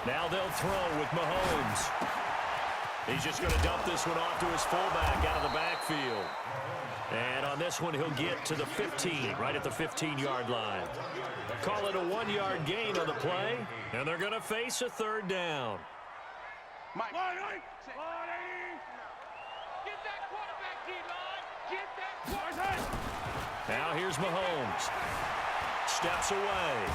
Now they'll throw with Mahomes. He's just going to dump this one off to his fullback out of the backfield. And on this one, he'll get to the 15, right at the 15-yard line. Call it a 1-yard gain on the play, and they're going to face a third down. Mike. Get that quarterback, D-line. Get that quarterback. Now here's Mahomes. Steps away.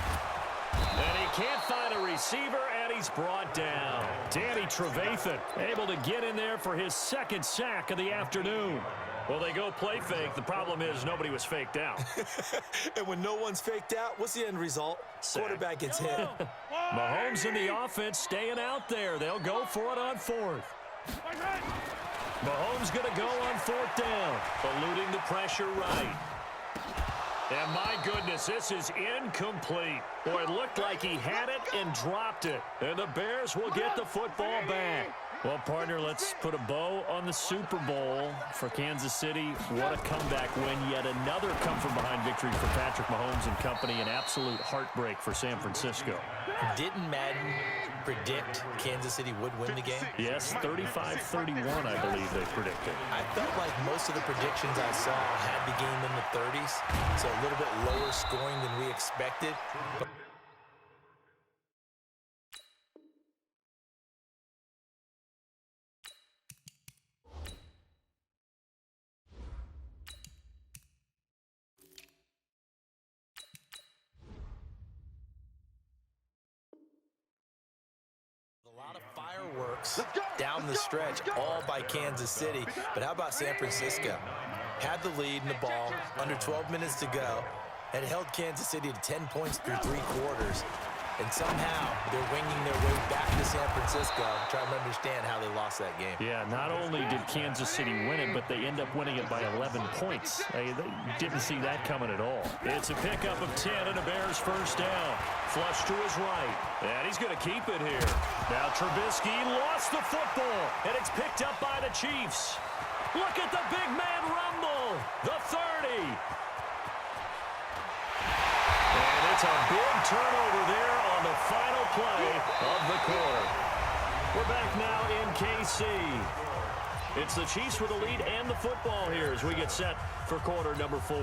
And he can't find a receiver, and he's brought down. Danny Trevathan able to get in there for his second sack of the afternoon. Well, they go play fake. The problem is nobody was faked out. And when no one's faked out, what's the end result? Sack. Quarterback gets hit. Mahomes and the offense staying out there. They'll go for it on fourth. Mahomes going to go on fourth down, eluding the pressure right. And my goodness, this is incomplete. Boy, it looked like he had it and dropped it. And the Bears will get the football back. Well, partner, let's put a bow on the Super Bowl for Kansas City. What a comeback win. Yet another come-from-behind victory for Patrick Mahomes and company. An absolute heartbreak for San Francisco. Didn't Madden predict Kansas City would win the game? Yes, 35-31, I believe they predicted. I felt like most of the predictions I saw had the game in the 30s, so a little bit lower scoring than we expected. But fireworks down the stretch, all by Kansas City. But how about San Francisco? Had the lead in the ball, under 12 minutes to go, and held Kansas City to 10 points through 3 quarters. And somehow they're winging their way back to San Francisco, trying to understand how they lost that game. Yeah, not only did Kansas City win it, but they end up winning it by 11 points. They didn't see that coming at all. It's a pickup of 10 and a Bears first down. Flush to his right, and he's going to keep it here. Now Trubisky lost the football, and it's picked up by the Chiefs. Look at the big man rumble. The 30. And it's a big turnover there on the final play of the quarter. We're back now in KC. It's the Chiefs with the lead and the football here as we get set for quarter number 4.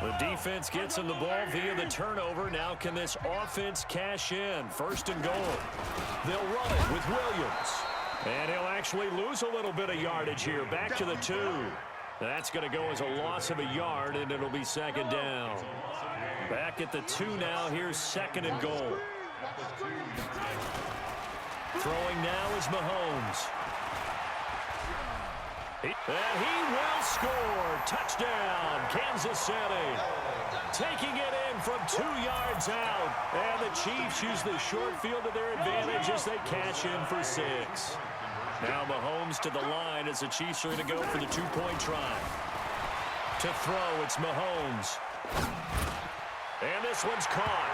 The defense gets him the ball via the turnover. Now can this offense cash in? First and goal. They'll run it with Williams. And he'll actually lose a little bit of yardage here. Back to the 2. That's going to go as a loss of a yard, and it'll be second down. Back at the 2 now. Here's second and goal. Throwing now is Mahomes. And he will score. Touchdown, Kansas City. Taking it in from 2 yards out. And the Chiefs use the short field to their advantage as they cash in for 6. Now Mahomes to the line as the Chiefs are going to go for the 2-point try. To throw, it's Mahomes. And this one's caught.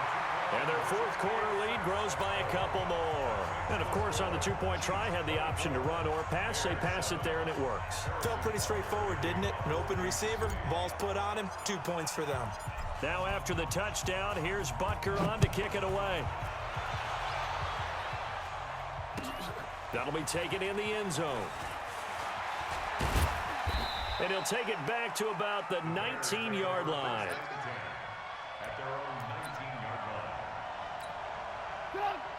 And their fourth quarter lead grows by a couple more. And, of course, on the 2-point try, had the option to run or pass. They pass it there, and it works. Felt pretty straightforward, didn't it? An open receiver, ball's put on him, 2 points for them. Now after the touchdown, here's Butker on to kick it away. That'll be taken in the end zone. And he'll take it back to about the 19-yard line.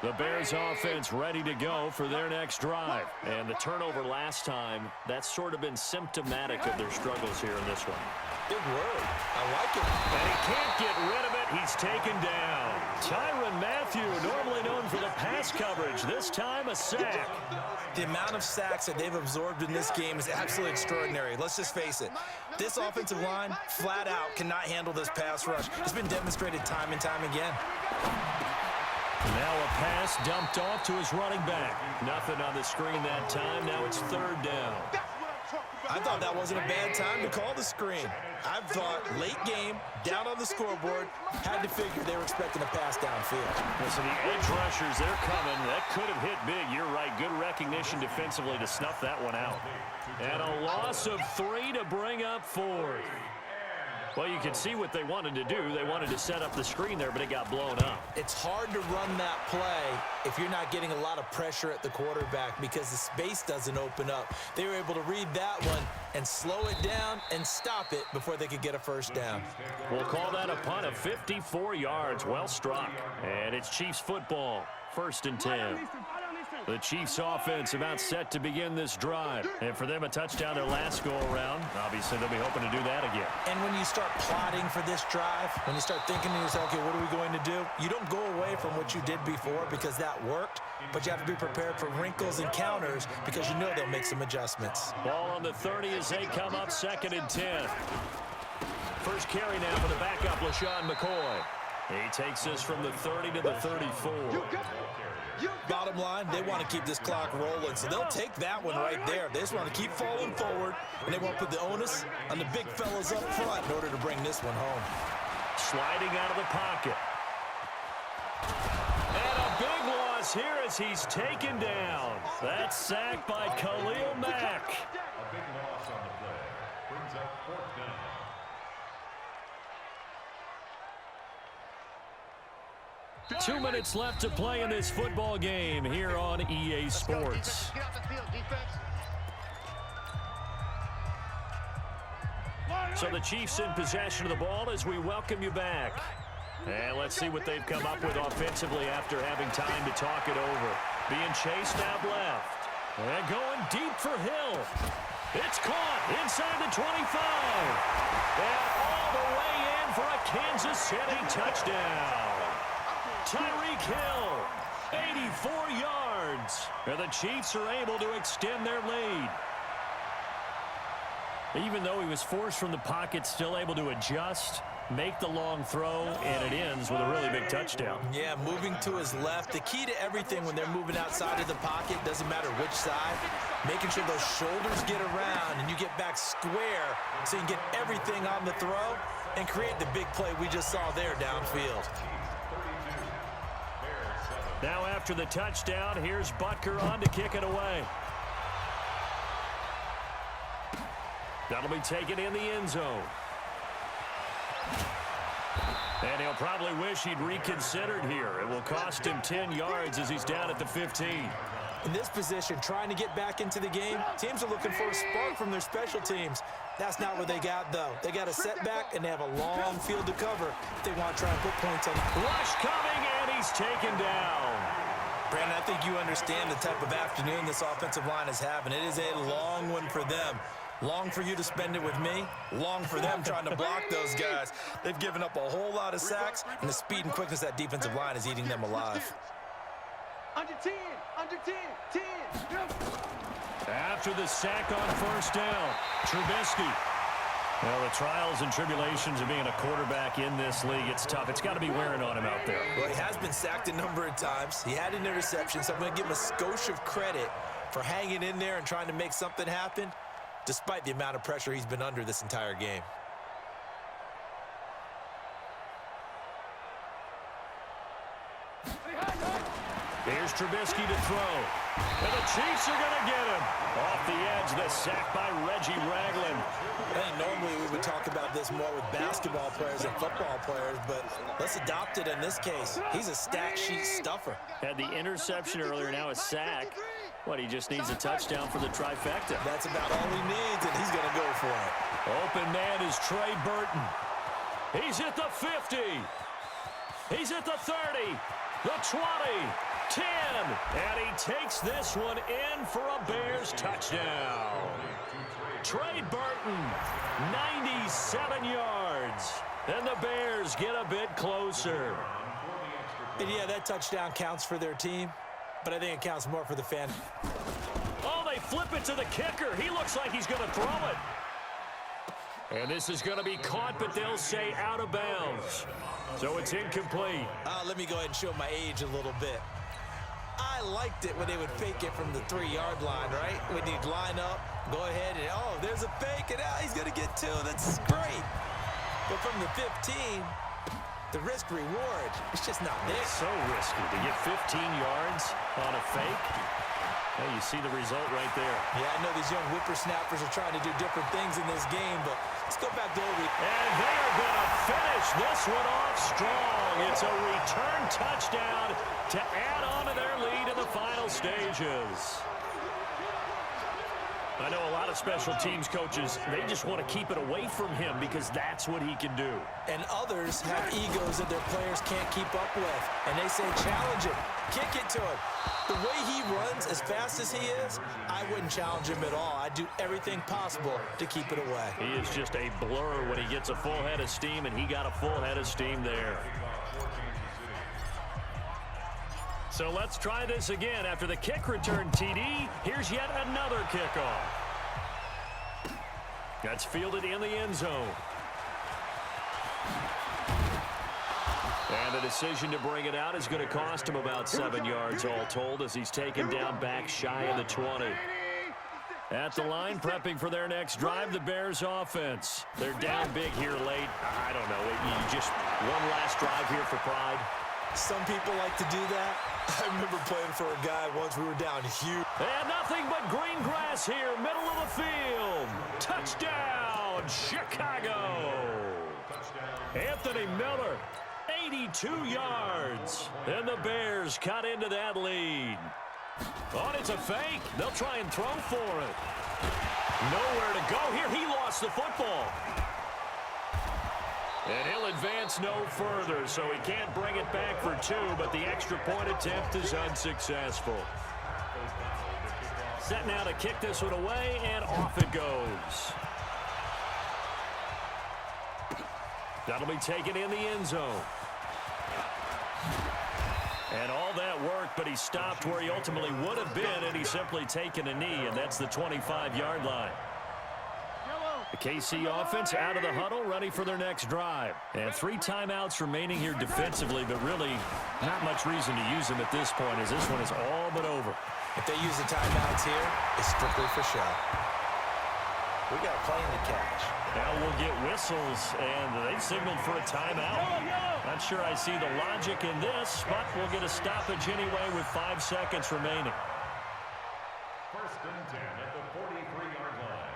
The Bears offense ready to go for their next drive. And the turnover last time, that's sort of been symptomatic of their struggles here in this one. Big word. I like it. And he can't get rid of it. He's taken down. Tyrann Mathieu, normally known for the pass coverage, this time a sack. The amount of sacks that they've absorbed in this game is absolutely extraordinary. Let's just face it. This offensive line, flat out, cannot handle this pass rush. It's been demonstrated time and time again. Now a pass dumped off to his running back. Nothing on the screen that time. Now it's third down. I thought that wasn't a bad time to call the screen. I thought late game, down on the scoreboard, had to figure they were expecting a pass downfield. So the edge rushers, they're coming. That could have hit big. You're right. Good recognition defensively to snuff that one out. And a loss of 3 to bring up 4. Well, you can see what they wanted to do. They wanted to set up the screen there, but it got blown up. It's hard to run that play if you're not getting a lot of pressure at the quarterback because the space doesn't open up. They were able to read that one and slow it down and stop it before they could get a first down. We'll call that a punt of 54 yards. Well struck. And it's Chiefs football. 1st and 10. The Chiefs offense about set to begin this drive. And for them, a touchdown their last go-around. Obviously, they'll be hoping to do that again. And when you start plotting for this drive, when you start thinking to yourself, okay, what are we going to do? You don't go away from what you did before because that worked, but you have to be prepared for wrinkles and counters because you know they'll make some adjustments. Ball on the 30 as they come up 2nd and 10. First carry now for the backup, LaShawn McCoy. He takes this from the 30 to the 34. Bottom line, they want to keep this clock rolling, so they'll take that one right there. They just want to keep falling forward, and they want to put the onus on the big fellas up front in order to bring this one home. Sliding out of the pocket. And a big loss here as he's taken down. That's sacked by Khalil Mack. A big loss on the play. Brings up 4th down. Two minutes left to play in this football game here on EA Sports. Get off the field, defense. So the Chiefs in possession of the ball as we welcome you back. And let's see what they've come up with offensively after having time to talk it over. Being chased out left. And going deep for Hill. It's caught inside the 25. And all the way in for a Kansas City touchdown. Tyreek Hill, 84 yards. And the Chiefs are able to extend their lead. Even though he was forced from the pocket, still able to adjust, make the long throw, and it ends with a really big touchdown. Yeah, moving to his left. The key to everything when they're moving outside of the pocket, doesn't matter which side, making sure those shoulders get around and you get back square so you can get everything on the throw and create the big play we just saw there downfield. Now after the touchdown, here's Butker on to kick it away. That'll be taken in the end zone. And he'll probably wish he'd reconsidered here. It will cost him 10 yards as he's down at the 15. In this position, trying to get back into the game, teams are looking for a spark from their special teams. That's not what they got, though. They got a setback, and they have a long field to cover if they want to try and put points on. Rush coming, and he's taken down. Brandon, I think you understand the type of afternoon this offensive line is having. It is a long one for them. Long for you to spend it with me. Long for them trying to block those guys. They've given up a whole lot of sacks, and the speed and quickness of that defensive line is eating them alive. Under 10, under 10, 10. After the sack on first down, Trubisky. Well, the trials and tribulations of being a quarterback in this league, it's tough. It's got to be wearing on him out there. Well, he has been sacked a number of times. He had an interception, so I'm going to give him a skosh of credit for hanging in there and trying to make something happen, despite the amount of pressure he's been under this entire game. Here's Trubisky to throw. And the Chiefs are going to get him. Off the edge, the sack by Reggie Ragland. I think normally we would talk about this more with basketball players and football players, but let's adopt it in this case. He's a stat sheet stuffer. Had the interception earlier, now a sack. What, he just needs a touchdown for the trifecta. That's about all he needs, and he's going to go for it. Open man is Trey Burton. He's at the 50. He's at the 30, the 20, 10, and he takes this one in for a Bears touchdown. Trey Burton, 97 yards, and the Bears get a bit closer. And yeah, that touchdown counts for their team, but I think it counts more for the fan. Oh, they flip it to the kicker. He looks like he's going to throw it. And this is going to be caught, but they'll say out of bounds. So it's incomplete. Let me go ahead and show my age a little bit. I liked it when they would fake it from the 3-yard line, right? When you'd line up, go ahead, and oh, there's a fake, and he's going to get 2. That's great. But from the 15, the risk-reward, it's just not there. It's so risky to get 15 yards on a fake. Hey, you see the result right there. Yeah, I know these young whippersnappers are trying to do different things in this game, but let's go back to old week. And they are going to finish this one off strong. It's a return touchdown to add on to their lead in the final stages. I know a lot of special teams coaches, they just want to keep it away from him because that's what he can do. And others have egos that their players can't keep up with. And they say, challenge him, kick it to him. The way he runs as fast as he is, I wouldn't challenge him at all. I'd do everything possible to keep it away. He is just a blur when he gets a full head of steam, and he got a full head of steam there. So let's try this again. After the kick return TD, here's yet another kickoff. That's fielded in the end zone. And the decision to bring it out is going to cost him about 7 yards all told as he's taken down back shy of the 20. At the line, prepping for their next drive, the Bears offense. They're down big here late. I don't know. You just one last drive here for pride. Some people like to do that. I remember playing for a guy once. We were down huge. And nothing but green grass here, middle of the field. Touchdown, Chicago. Anthony Miller, 82 yards. And the Bears cut into that lead. Oh, it's a fake. They'll try and throw for it. Nowhere to go here. He lost the football. And he'll advance no further, so he can't bring it back for 2, but the extra point attempt is unsuccessful. Set now to kick this one away, and off it goes. That'll be taken in the end zone. And all that worked, but he stopped where he ultimately would have been, and he's simply taken a knee, and that's the 25-yard line. The KC offense out of the huddle, ready for their next drive. And 3 timeouts remaining here defensively, but really not much reason to use them at this point as this one is all but over. If they use the timeouts here, it's strictly for show. We got a plane to catch. Now we'll get whistles, and they've signaled for a timeout. Not sure I see the logic in this, but we'll get a stoppage anyway with 5 seconds remaining. 1st and 10 at the 43-yard line.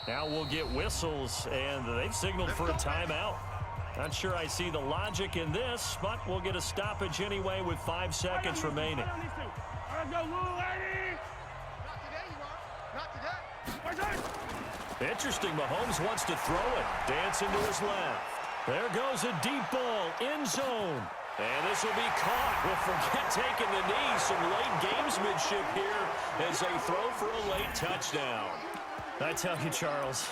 Now we'll get whistles, and they've signaled for a timeout. Not sure I see the logic in this, but we'll get a stoppage anyway with 5 seconds remaining. Interesting, Mahomes wants to throw it. Dancing to his left. There goes a deep ball, end zone. And this will be caught. Well, forget taking the knee. Some late gamesmanship here as they throw for a late touchdown. I tell you, Charles,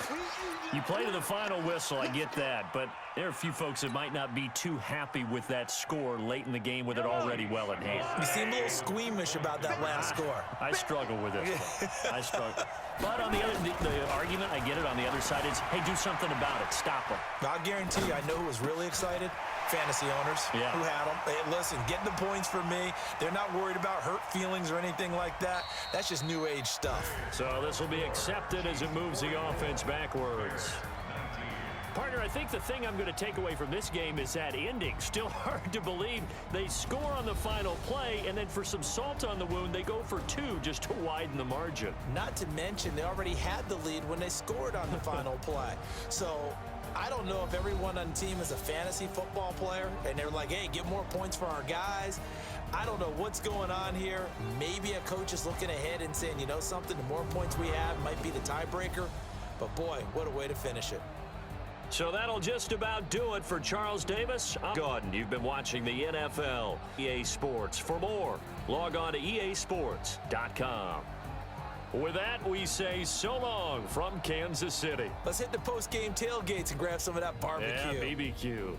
you play to the final whistle, I get that, but there are a few folks that might not be too happy with that score late in the game with it already well in hand. You seem a little squeamish about that last score. I struggle with this one. I struggle. But on the other, the argument, I get it, on the other side is, hey, do something about it. Stop them. I'll guarantee you, I know who was really excited. Fantasy owners who had them. Hey, listen, getting the points for me. They're not worried about hurt feelings or anything like that. That's just new age stuff. So this will be accepted as it moves the offense backwards. Partner, I think the thing I'm going to take away from this game is that ending. Still hard to believe they score on the final play, and then for some salt on the wound, they go for 2 just to widen the margin. Not to mention, they already had the lead when they scored on the final play. So I don't know if everyone on the team is a fantasy football player, and they're like, hey, get more points for our guys. I don't know what's going on here. Maybe a coach is looking ahead and saying, you know something, the more points we have might be the tiebreaker. But boy, what a way to finish it. So that'll just about do it for Charles Davis. I'm Gordon. You've been watching the NFL, EA Sports. For more, log on to easports.com. With that, we say so long from Kansas City. Let's hit the post-game tailgates and grab some of that barbecue. Yeah, BBQ.